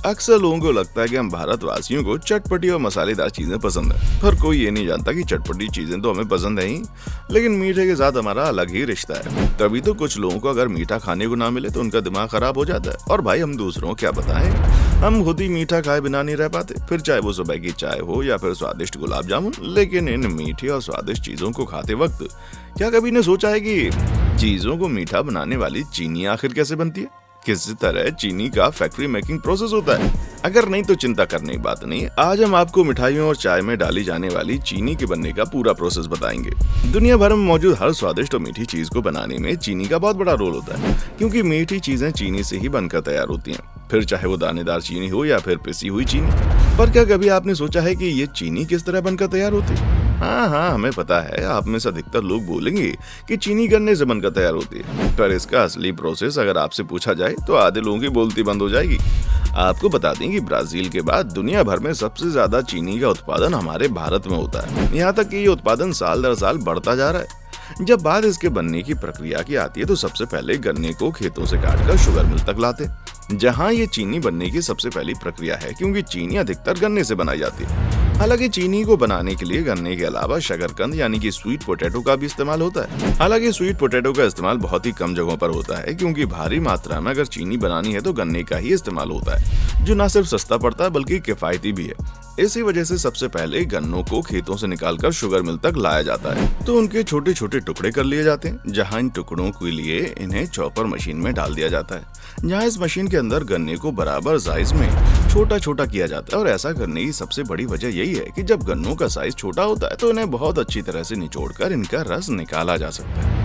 अक्सर लोगों को लगता है कि हम भारतवासियों को चटपटी और मसालेदार चीजें पसंद है, पर कोई ये नहीं जानता कि चटपटी चीजें तो हमें पसंद है ही, लेकिन मीठे के साथ हमारा अलग ही रिश्ता है। तभी तो कुछ लोगों को अगर मीठा खाने को ना मिले तो उनका दिमाग खराब हो जाता है। और भाई हम दूसरों को क्या बताएं, हम खुद ही मीठा खाए बिना नहीं रह पाते, फिर चाहे वो सुबह की चाय हो या फिर स्वादिष्ट गुलाब जामुन। लेकिन इन मीठी और स्वादिष्ट चीजों को खाते वक्त क्या कभी ने सोचा है कि चीजों को मीठा बनाने वाली चीनी आखिर कैसे बनती है, किस तरह चीनी का फैक्ट्री मेकिंग प्रोसेस होता है? अगर नहीं तो चिंता करने की बात नहीं, आज हम आपको मिठाइयों और चाय में डाली जाने वाली चीनी के बनने का पूरा प्रोसेस बताएंगे। दुनिया भर में मौजूद हर स्वादिष्ट और मीठी चीज को बनाने में चीनी का बहुत बड़ा रोल होता है, क्योंकि मीठी चीजें चीनी से ही बनकर तैयार होती हैं, फिर चाहे वो दानेदार चीनी हो या फिर पिसी हुई चीनी। पर क्या कभी आपने सोचा है कि ये चीनी किस तरह बनकर तैयार होती है? हाँ, हमें पता है, आप में से अधिकतर लोग बोलेंगे कि चीनी गन्ने से बनकर तैयार होती है, पर इसका असली प्रोसेस अगर आपसे पूछा जाए तो आधे लोगों की बोलती बंद हो जाएगी। आपको बता दें कि ब्राजील के बाद दुनिया भर में सबसे ज्यादा चीनी का उत्पादन हमारे भारत में होता है। यहाँ तक कि ये उत्पादन साल दर साल बढ़ता जा रहा है। जब बात इसके बनने की प्रक्रिया की आती है तो सबसे पहले गन्ने को खेतों से काटकर शुगर मिल तक लाते, जहाँ ये चीनी बनने की सबसे पहली प्रक्रिया है, क्योंकि चीनी अधिकतर गन्ने से बनाई जाती है। हालांकि चीनी को बनाने के लिए गन्ने के अलावा शकरकंद यानी कि स्वीट पोटैटो का भी इस्तेमाल होता है। हालांकि स्वीट पोटैटो का इस्तेमाल बहुत ही कम जगहों पर होता है, क्योंकि भारी मात्रा में अगर चीनी बनानी है तो गन्ने का ही इस्तेमाल होता है, जो न सिर्फ सस्ता पड़ता है बल्कि किफायती भी है। इसी वजह से सबसे पहले गन्नों को खेतों से निकालकर शुगर मिल तक लाया जाता है, तो उनके छोटे छोटे टुकड़े कर लिए जाते हैं, जहां इन टुकड़ों के लिए इन्हें चॉपर मशीन में डाल दिया जाता है, जहां इस मशीन के अंदर गन्ने को बराबर साइज में छोटा छोटा किया जाता है। और ऐसा करने की सबसे बड़ी वजह यही है कि जब गन्नों का साइज छोटा होता है तो इन्हें बहुत अच्छी तरह से निचोड़कर इनका रस निकाला जा सकता है।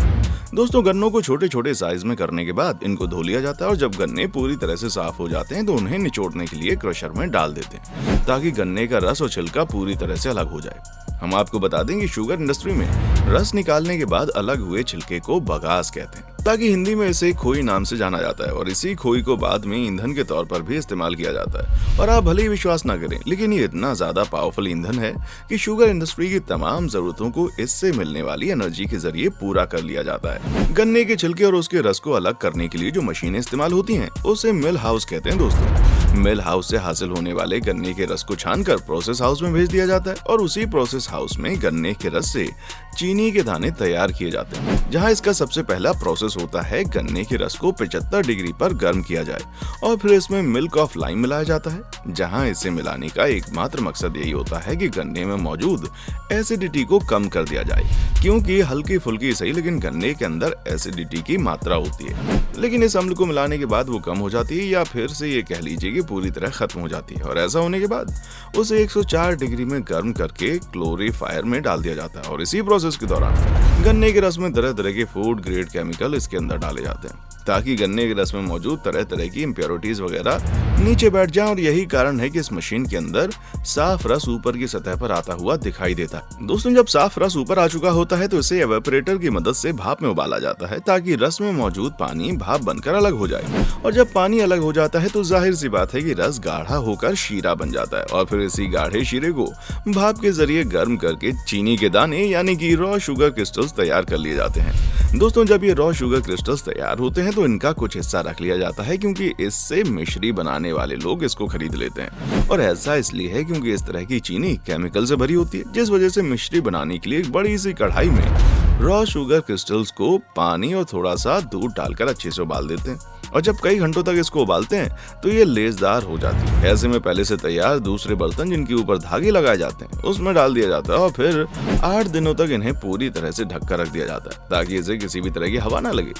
दोस्तों, गन्नों को छोटे छोटे साइज में करने के बाद इनको धो लिया जाता है, और जब गन्ने पूरी तरह से साफ हो जाते हैं तो उन्हें निचोड़ने के लिए क्रशर में डाल देते हैं, ताकि गन्ने का रस और छिलका पूरी तरह से अलग हो जाए। हम आपको बता दें कि शुगर इंडस्ट्री में रस निकालने के बाद अलग हुए छिलके को बगास कहते हैं, ताकि हिंदी में इसे खोई नाम से जाना जाता है। और इसी खोई को बाद में ईंधन के तौर पर भी इस्तेमाल किया जाता है। और आप भले ही विश्वास ना करें, लेकिन ये इतना ज्यादा पावरफुल ईंधन है कि शुगर इंडस्ट्री की तमाम जरूरतों को इससे मिलने वाली एनर्जी के जरिए पूरा कर लिया जाता है। गन्ने के छिलके और उसके रस को अलग करने के लिए जो मशीनें इस्तेमाल होती हैं, उसे मिल हाउस कहते हैं। दोस्तों, मिल हाउस से हासिल होने वाले गन्ने के रस को छानकर प्रोसेस हाउस में भेज दिया जाता है, और उसी प्रोसेस हाउस में गन्ने के रस से चीनी के दाने तैयार किए जाते हैं, जहां इसका सबसे पहला प्रोसेस होता है गन्ने के रस को 75 डिग्री पर गर्म किया जाए, और फिर इसमें मिल्क ऑफ लाइम मिलाया जाता है, जहां इसे मिलाने का एकमात्र मकसद यही होता है कि गन्ने में मौजूद एसिडिटी को कम कर दिया जाए, क्योंकि हल्की फुल्की सही लेकिन गन्ने के अंदर एसिडिटी की मात्रा होती है। लेकिन इस अम्ल को मिलाने के बाद वो कम हो जाती है, या फिर से ये कह लीजिए कि पूरी तरह खत्म हो जाती है। और ऐसा होने के बाद उसे 104 डिग्री में गर्म करके क्लोरीफायर में डाल दिया जाता है, और इसी प्रोसेस के दौरान गन्ने के रस में तरह तरह के फूड ग्रेड केमिकल इसके अंदर डाले जाते हैं, ताकि गन्ने के रस में मौजूद तरह तरह की इम्प्योरिटीज वगैरह नीचे बैठ जाएं। और यही कारण है कि इस मशीन के अंदर साफ रस ऊपर की सतह पर आता हुआ दिखाई देता है। दोस्तों, जब साफ रस ऊपर आ चुका होता है तो इसे एवेपोरेटर की मदद से भाप में उबाला जाता है, ताकि रस में मौजूद पानी भाप बनकर अलग हो जाए। और जब पानी अलग हो जाता है तो जाहिर सी बात है कि रस गाढ़ा होकर शीरा बन जाता है, और फिर इसी गाढ़े शीरे को भाप के जरिए गर्म करके चीनी के दाने यानी कि रॉ शुगर क्रिस्टल्स तैयार कर लिए जाते हैं। दोस्तों, जब ये रॉ शुगर क्रिस्टल्स तैयार होते हैं तो इनका कुछ हिस्सा रख लिया जाता है, क्योंकि इससे मिश्री बनाने वाले लोग इसको खरीद लेते हैं। और ऐसा इसलिए है क्योंकि इस तरह की चीनी केमिकल से भरी होती है, जिस वजह से मिश्री बनाने के लिए एक बड़ी सी कढ़ाई में रॉ शुगर क्रिस्टल्स को पानी और थोड़ा सा दूध डालकर अच्छे से उबाल देते हैं। और जब कई घंटों तक इसको उबालते हैं तो ये लेसदार हो जाती है। ऐसे में पहले से तैयार दूसरे बर्तन जिनके ऊपर धागे लगाए जाते हैं उसमें डाल दिया जाता है, और फिर 8 दिनों तक इन्हें पूरी तरह से ढक कर रख दिया जाता है, ताकि इसे किसी भी तरह की हवा ना लगे।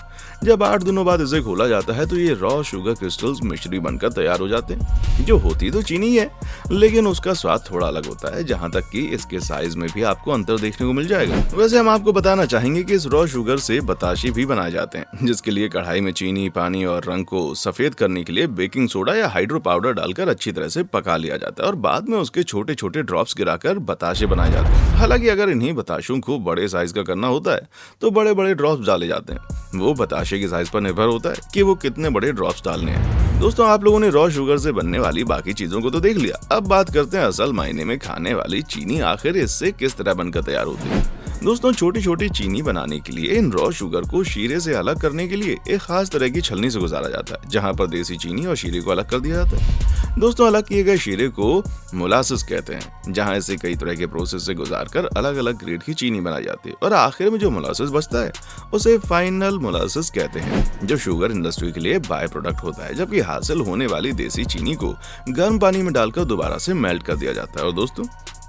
जब 8 दिनों बाद इसे खोला जाता है तो ये रॉ शुगर क्रिस्टल्स मिश्री बनकर तैयार हो जाते हैं, जो होती तो चीनी है, लेकिन उसका स्वाद थोड़ा अलग होता है, जहाँ तक कि इसके साइज में भी आपको अंतर देखने को मिल जाएगा। वैसे हम आपको बताना चाहेंगे कि इस रॉ शुगर से बताशे भी बनाए जाते हैं, जिसके लिए कढ़ाई में चीनी, पानी और रंग को सफेद करने के लिए बेकिंग सोडा या हाइड्रो पाउडर डालकर अच्छी तरह से पका लिया जाता है, और बाद में उसके छोटे छोटे ड्रॉप्स गिराकर बताशे बनाए जाते हैं। हालांकि अगर इन्हीं बताशों को बड़े साइज का करना होता है तो बड़े बड़े ड्रॉप्स डाले जाते हैं। वो बताशे के साइज पर निर्भर होता है कि वो कितने बड़े ड्रॉप्स डालने हैं। दोस्तों, आप लोगों ने रॉ शुगर से बनने वाली बाकी चीजों को तो देख लिया, अब बात करते हैं असल मायने में खाने वाली चीनी आखिर इससे किस तरह बनकर तैयार होती है। दोस्तों, छोटी छोटी चीनी बनाने के लिए इन रॉ शुगर को शीरे से अलग करने के लिए एक खास तरह की छलनी से गुजारा जाता है, जहां पर देसी चीनी और शीरे को अलग कर दिया जाता है। दोस्तों अलग किए गए शीरे को मोलासिस कहते हैं, जहां इसे कई तरह के प्रोसेस से गुजारकर अलग अलग ग्रेड की चीनी बनाई जाती है और आखिर में जो मोलासिस बचता है उसे फाइनल मोलासिस कहते हैं, जो शुगर इंडस्ट्री के लिए बाय प्रोडक्ट होता है। जबकि हासिल होने वाली देसी चीनी को गर्म पानी में डालकर दोबारा से मेल्ट कर दिया जाता है और दोस्तों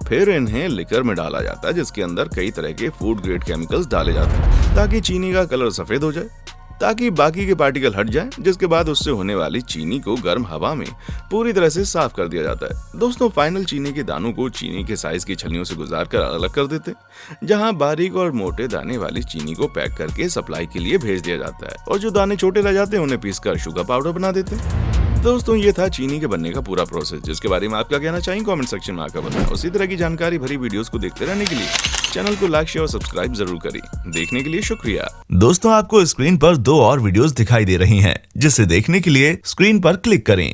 फिर इन्हें लिकर में डाला जाता है, जिसके अंदर कई तरह के फूड ग्रेड केमिकल्स डाले जाते हैं ताकि चीनी का कलर सफेद हो जाए, ताकि बाकी के पार्टिकल हट जाएं, जिसके बाद उससे होने वाली चीनी को गर्म हवा में पूरी तरह से साफ कर दिया जाता है। दोस्तों फाइनल चीनी के दानों को चीनी के साइज की छलनियों से गुजारकर अलग कर देते हैं, जहां बारीक और मोटे दाने वाली चीनी को पैक करके सप्लाई के लिए भेज दिया जाता है और जो दाने छोटे रह जाते हैं उन्हें पीसकर शुगर पाउडर बना देते हैं। दोस्तों ये था चीनी के बनने का पूरा प्रोसेस, जिसके बारे में आप क्या कहना चाहिए कमेंट सेक्शन में आकर बताएं। उसी तरह की जानकारी भरी वीडियोस को देखते रहने के लिए चैनल को लाइक शेयर और सब्सक्राइब जरूर करें। देखने के लिए शुक्रिया। दोस्तों आपको स्क्रीन पर 2 और वीडियोस दिखाई दे रही हैं, जिसे देखने के लिए स्क्रीन पर क्लिक करें।